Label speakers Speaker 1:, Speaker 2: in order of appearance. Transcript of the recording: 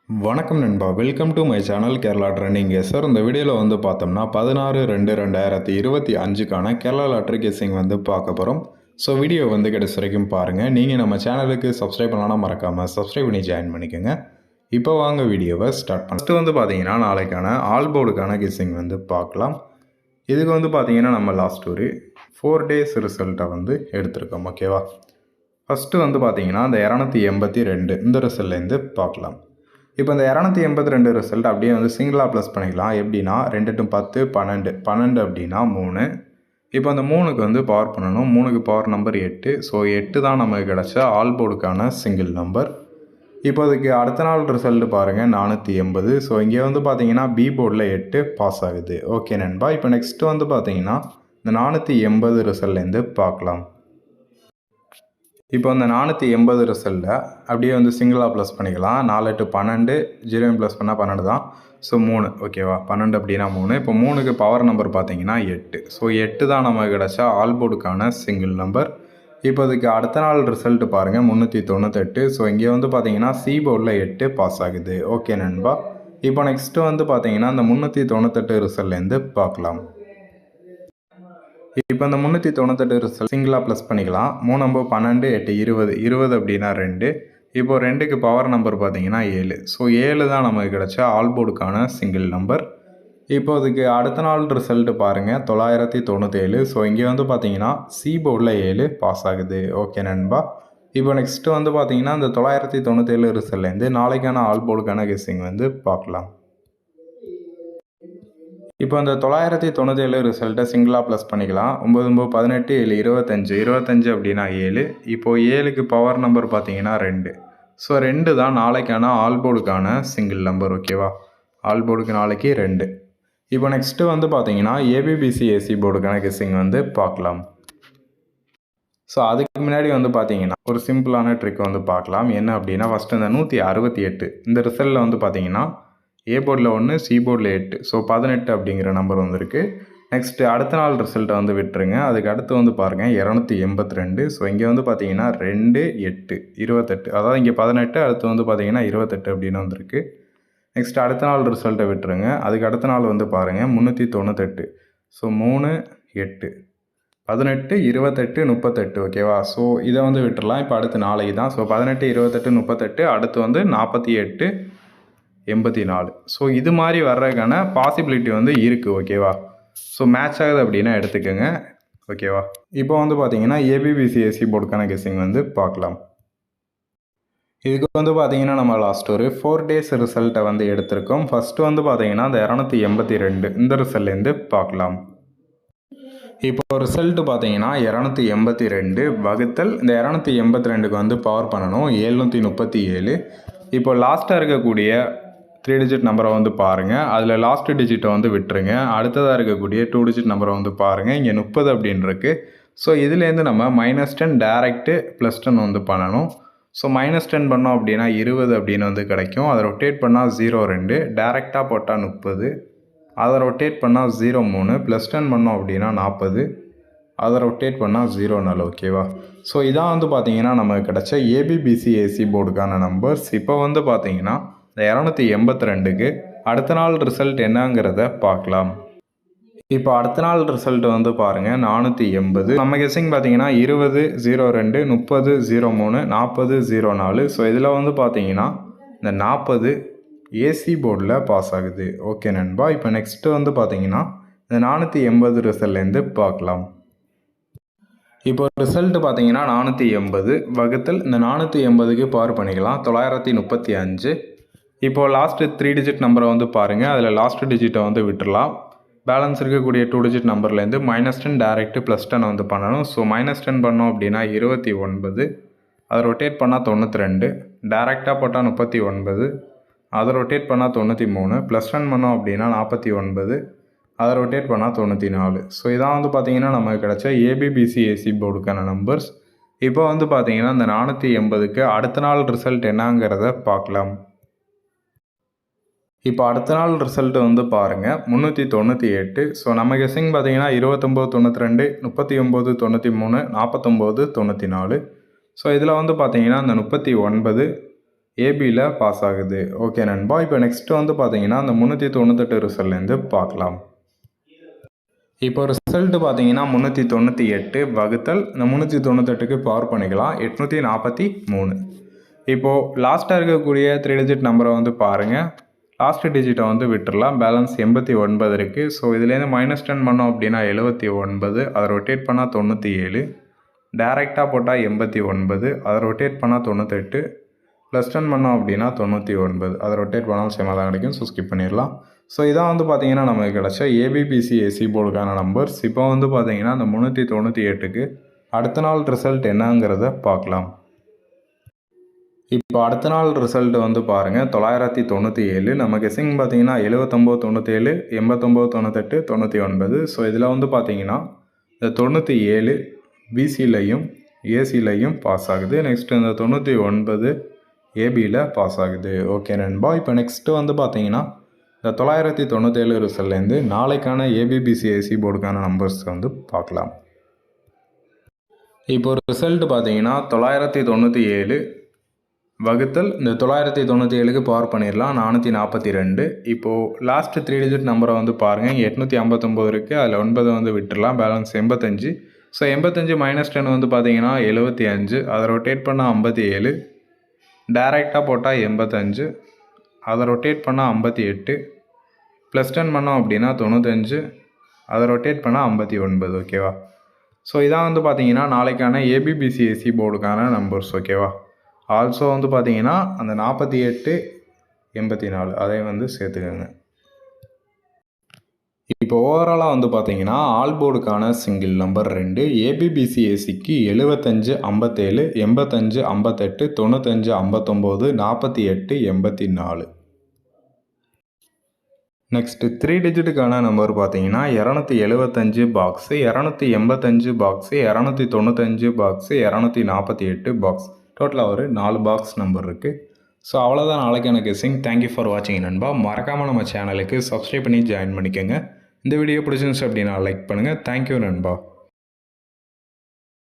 Speaker 1: வணக்கம் நண்பா, welcome to my channel Kerala trending sir. இந்த வீடியோவில் வந்து பார்த்தோம்னா 16/2/2025க்கான கேரளா லாட்ரி கெஸ்ஸிங் வந்து பார்க்க போகிறோம். ஸோ வீடியோ வந்து கடைசி வரைக்கும் பாருங்கள். நீங்கள் நம்ம சேனலுக்கு சப்ஸ்கிரைப் பண்ணலாம், மறக்காமல் சப்ஸ்கிரைப் பண்ணி ஜாயின் பண்ணிக்கோங்க. இப்போ வாங்க வீடியோவை ஸ்டார்ட் பண்ண. ஃபஸ்ட்டு வந்து பார்த்தீங்கன்னா நாளைக்கான ஆல் போர்டுக்கான கெஸ்ஸிங் வந்து பார்க்கலாம். இதுக்கு வந்து பார்த்தீங்கன்னா நம்ம லாஸ்ட் ஒரு 4 டேஸ் ரிசல்ட்டை வந்து எடுத்திருக்கோம். ஓகேவா? ஃபஸ்ட்டு வந்து பார்த்தீங்கன்னா இந்த 282 இந்த ரிசல்ட்லேருந்து பார்க்கலாம். இப்போ இந்த 282 ரிசல்ட் அப்படியே வந்து சிங்கிளாக ப்ளஸ் பண்ணிக்கலாம். எப்படின்னா 2 × 10 12 12 அப்படின்னா 3. இப்போ அந்த 3க்கு வந்து பவர் பண்ணணும். 3க்கு பவர் நம்பர் 8. ஸோ 8 தான் நமக்கு கிடச்ச ஆல் போர்டுக்கான சிங்கிள் நம்பர். இப்போ அதுக்கு அடுத்த நாள் ரிசல்ட் பாருங்கள் 480. ஸோ இங்கே வந்து பார்த்தீங்கன்னா பி போர்டில் 8 பாஸ் ஆகுது. ஓகே நண்பா. இப்போ நெக்ஸ்ட்டு வந்து பார்த்தீங்கன்னா இந்த 480 ரிசல்ட்லேருந்து பார்க்கலாம். இப்போ இந்த 480 ரிசல்ட்டை அப்படியே வந்து சிங்கிளாக ப்ளஸ் பண்ணிக்கலாம். 4 8 12 0 ப்ளஸ் பண்ணால் 12 தான். ஸோ 3 ஓகேவா? 12 அப்படின்னா 3. இப்போ 3க்கு பவர் நம்பர் பார்த்தீங்கன்னா 8. ஸோ 8 தான் நமக்கு கிடச்சா ஆல் போர்டுக்கான சிங்கிள் நம்பர். இப்போ இதுக்கு அடுத்த நாள் ரிசல்ட் பாருங்கள் 398. ஸோ இங்கே வந்து பார்த்தீங்கன்னா சி போர்டில் 8 பாஸ் ஆகுது. ஓகே நண்பா. இப்போ நெக்ஸ்ட்டு வந்து பார்த்தீங்கன்னா இந்த 398 ரிசல்ட்லேருந்து பார்க்கலாம். இப்போ இந்த 398 ரிசல்ட் சிங்கிளாக ப்ளஸ் பண்ணிக்கலாம். 3 9 12 8 20 20 அப்படின்னா 2. இப்போ 2க்கு பவர் நம்பர் பார்த்தீங்கன்னா 7. ஸோ 7 தான் நமக்கு கிடச்ச ஆல் போர்டுக்கான சிங்கிள் நம்பர். இப்போ அதுக்கு அடுத்த நாள் ரிசல்ட் பாருங்கள் 997. ஸோ இங்கே வந்து பார்த்தீங்கன்னா சி போர்டில் 7 பாஸ் ஆகுது. ஓகே நண்பா. இப்போ நெக்ஸ்ட்டு வந்து பார்த்தீங்கன்னா இந்த 997 ரிசல்ட்லேருந்து நாளைக்கான ஆல் போர்டுக்கான கெஸ்ஸிங் வந்து பார்க்கலாம். இப்போ அந்த 997 ரிசல்ட்டை சிங்கிளாக ப்ளஸ் பண்ணிக்கலாம். 9 9 18 7 25 25 அப்படின்னா 7. இப்போது 7க்கு பவர் நம்பர் பார்த்தீங்கன்னா 2. ஸோ 2 தான் நாளைக்கான ஆல் போர்டுக்கான சிங்கிள் நம்பர். ஓகேவா? ஆல் போர்டுக்கு நாளைக்கு 2. இப்போ நெக்ஸ்ட்டு வந்து பார்த்தீங்கன்னா ஏபிபிசி ஏசி போர்டுக்கான கெஸ்ஸிங் வந்து பார்க்கலாம். ஸோ அதுக்கு முன்னாடி வந்து பார்த்தீங்கன்னா ஒரு சிம்பிளான ட்ரிக் வந்து பார்க்கலாம். என்ன அப்படின்னா ஃபஸ்ட்டு இந்த 168 இந்த ரிசல்ட்டில் வந்து பார்த்தீங்கன்னா ஏ போர்டில் 1 சி போர்டில் 8. ஸோ 18 அப்படிங்கிற நம்பர் வந்துருக்கு. நெக்ஸ்ட்டு அடுத்த நாள் ரிசல்ட்டை வந்து விட்டுருங்க. அதுக்கு அடுத்து வந்து பாருங்கள் 282. ஸோ இங்கே வந்து பார்த்தீங்கன்னா 2 8 28. அதாவது இங்கே 18, அடுத்து வந்து பார்த்தீங்கன்னா 28 அப்படின்னு வந்திருக்கு. நெக்ஸ்ட் அடுத்த நாள் ரிசல்ட்டை விட்டுருங்க. அதுக்கு அடுத்த நாள் வந்து பாருங்கள் 398. ஸோ 3 8 18 28 38. ஓகேவா? ஸோ இதை வந்து விட்டுடலாம். இப்போ அடுத்து நாளைக்கு தான். ஸோ 18 28 38 அடுத்து வந்து 48 84. ஸோ இது மாதிரி வர்றதுக்கான பாசிபிலிட்டி வந்து இருக்குது. ஓகேவா? ஸோ மேட்ச் ஆகுது அப்படின்னா எடுத்துக்கோங்க. ஓகேவா? இப்போ வந்து பார்த்தீங்கன்னா ஏபிபிசிஎஸ்சி போர்டுக்கான கெஸ்ஸிங் வந்து பார்க்கலாம். இதுக்கு வந்து பார்த்தீங்கன்னா நம்ம லாஸ்ட் ஒரு 4 டேஸ் ரிசல்ட்டை வந்து எடுத்திருக்கோம். ஃபஸ்ட்டு வந்து பார்த்தீங்கன்னா இந்த 282 இந்த ரிசல்ட்லேருந்து பார்க்கலாம். இப்போ ரிசல்ட்டு பார்த்தீங்கன்னா 282 வகுத்தல் இந்த 282க்கு வந்து பவர் பண்ணணும் 737. இப்போ லாஸ்ட்டாக இருக்கக்கூடிய 3 டிஜிட் நம்பரை வந்து பாருங்கள். அதில் லாஸ்ட்டு டிஜிட்டை வந்து விட்டுருங்க. அடுத்ததாக இருக்கக்கூடிய 2 டிஜிட் நம்பரை வந்து பாருங்கள். இங்கே 30 அப்படின்னு இருக்குது. ஸோ இதுலேருந்து நம்ம -10 டேரெக்ட்டு +10 வந்து பண்ணணும். ஸோ -10 பண்ணோம் அப்படின்னா 20 அப்படின்னு வந்து கிடைக்கும். அதை ரொட்டேட் பண்ணால் 02 டேரெக்டாக போட்டால் 30. அதை ரொட்டேட் பண்ணால் 03 +10 பண்ணோம் அப்படின்னா 40. அதை ரொட்டேட் பண்ணால் 04. ஓகேவா? ஸோ இதான் வந்து பார்த்தீங்கன்னா நமக்கு கிடச்ச ஏபிபிசி ஏசி போர்டுக்கான நம்பர்ஸ். இப்போ வந்து பார்த்தீங்கன்னா இந்த 282க்கு அடுத்த நாள் ரிசல்ட் என்னங்கிறத பார்க்கலாம். இப்போ அடுத்த நாள் ரிசல்ட் வந்து பாருங்கள் 480. நம்ம கெஸ்ஸிங் பார்த்தீங்கன்னா 20 02 30 03 40 04. ஸோ இதில் வந்து பார்த்தீங்கன்னா இந்த 40 ஏசி போர்டில் பாஸ் ஆகுது. ஓகே நண்பா. இப்போ நெக்ஸ்ட்டு வந்து பார்த்தீங்கன்னா இந்த 480 ரிசல்ட்லேருந்து பார்க்கலாம். இப்போ ரிசல்ட்டு பார்த்தீங்கன்னா 480 வகுத்தல் இந்த 480க்கு பவர் பண்ணிக்கலாம் 935. இப்போது லாஸ்ட்டு 3 டிஜிட் நம்பரை வந்து பாருங்கள். அதில் லாஸ்ட்டு டிஜிட்டை வந்து விட்டுடலாம். பேலன்ஸ் இருக்கக்கூடிய 2 டிஜிட் நம்பர்லேருந்து -10 டேரெக்ட்டு +10 வந்து பண்ணணும். ஸோ -10 பண்ணோம் அப்படின்னா 29. அதை ரொட்டேட் பண்ணால் 92. டேரெக்டாக போட்டால் 39. அதை ரொட்டேட் பண்ணால் 93. +10 பண்ணோம் அப்படின்னா 49. அதை ரொட்டேட் பண்ணால் 94. ஸோ இதான் வந்து பார்த்தீங்கன்னா நமக்கு கிடச்ச ஏபிபிசி ஏசி போர்டுக்கான நம்பர்ஸ். இப்போ வந்து பார்த்தீங்கன்னா இந்த 480க்கு அடுத்த நாள் ரிசல்ட் என்னங்கிறத பார்க்கலாம். இப்போ அடுத்த நாள் ரிசல்ட்டு வந்து பாருங்கள் 398. ஸோ நம்ம கெஸ்ஸிங் பார்த்தீங்கன்னா 29 92 39 93 49 94. ஸோ இதில் வந்து பார்த்தீங்கன்னா இந்த 39 ஏபியில் பாஸ் ஆகுது. ஓகே நண்பா. இப்போ நெக்ஸ்ட்டு வந்து பார்த்தீங்கன்னா அந்த 398 ரிசல்ட்லேருந்து பார்க்கலாம். இப்போ ரிசல்ட்டு பார்த்தீங்கன்னா 398 வகுத்தல் இந்த 398க்கு பவர் பண்ணிக்கலாம் 843. இப்போது லாஸ்ட்டாக இருக்கக்கூடிய 3 டிஜிட் நம்பரை வந்து பாருங்கள். லாஸ்ட் டிஜிட்டை வந்து விட்டுடலாம். பேலன்ஸ் 89 இருக்குது. ஸோ இதுலேருந்து -10 பண்ணோம் அப்படின்னா 79, அதை ரொட்டேட் பண்ணால் 97, டேரெக்டாக போட்டால் 89, அதை ரொட்டேட் பண்ணால் 98, +10 பண்ணோம் அப்படின்னா 99, அதை ரொட்டேட் பண்ணாலும் சேமாக தான் கிடைக்கும். ஸோ ஸ்கிப் பண்ணிடலாம். ஸோ இதான் வந்து பார்த்தீங்கன்னா நமக்கு கிடச்ச ஏபிபிசிஎஸ்சி போர்டுக்கான நம்பர்ஸ். இப்போ வந்து பார்த்தீங்கன்னா அந்த 398க்கு அடுத்த நாள் ரிசல்ட் என்னங்கிறத பார்க்கலாம். இப்போ அடுத்த நாள் ரிசல்ட்டு வந்து பாருங்கள் 997. நம்ம கெஸ்ஸிங் பார்த்தீங்கன்னா 79, 97, 89, 98, 99. ஸோ இதில் வந்து பார்த்தீங்கன்னா இந்த 97 பிசிலையும் ஏசிலையும் பாஸ் ஆகுது. நெக்ஸ்ட்டு இந்த 99 ஏபியில் பாஸ் ஆகுது. ஓகே நண்பா. இப்போ நெக்ஸ்ட்டு வந்து பார்த்தீங்கன்னா இந்த 997 ரிசல்ட்லேருந்து நாளைக்கான ஏபிபிசிஎஸ்சி போர்டுக்கான நம்பர்ஸ் வந்து பார்க்கலாம். இப்போ ரிசல்ட்டு பார்த்தீங்கன்னா 997 வகுத்தல் இந்த 997க்கு பவர் பண்ணிடலாம் 442. இப்போது லாஸ்ட்டு 3 டிஜிட் நம்பரை வந்து பாருங்கள். 859 இருக்குது. அதில் 9 வந்து விட்டுடலாம். பேலன்ஸ் 85. ஸோ 85 -10 வந்து பார்த்தீங்கன்னா 75, அதை ரொட்டேட் பண்ணால் 57, டேரெக்டாக போட்டால் 85, அதை ரொட்டேட் பண்ணால் 58, +10 பண்ணோம் அப்படின்னா 95, அதை ரொட்டேட் பண்ணால் 59. ஓகேவா. ஸோ இதான் வந்து பார்த்தீங்கன்னா நாளைக்கான ஏபிபிசிஎஸ்சி போர்டுக்கான நம்பர்ஸ். ஓகேவா. ஆல்சோ வந்து பார்த்தீங்கன்னா அந்த 48, 84 அதை வந்து சேர்த்துக்கோங்க. இப்போ ஓவராலாக வந்து பார்த்தீங்கன்னா ஆல் போர்டுக்கான சிங்கிள் நம்பர் 2, ஏபிபிசிஎஸ்சிக்கு 75, 57, 85, 58, 95, 59, 48, 84. நெக்ஸ்ட்டு 3 டிஜிட்டுக்கான நம்பர் பார்த்தீங்கன்னா 275 பாக்ஸு, 285 பாக்ஸு, 295 பாக்ஸு, 248 பாக்ஸ். டோட்டலாக ஒரு 4 பாக்ஸ் நம்பர் இருக்குது. ஸோ அவ்வளோதான் நாளைக்கான கெஸ்ஸிங். தேங்க்யூ ஃபார் வாட்சிங் நண்பா. மறக்காமல் நம்ம சேனலுக்கு சப்ஸ்கிரைப் பண்ணி ஜாயின் பண்ணிக்கோங்க. இந்த வீடியோ பிடிச்சிருந்துச்சு அப்படின்னா லைக் பண்ணுங்கள். தேங்க்யூ நண்பா.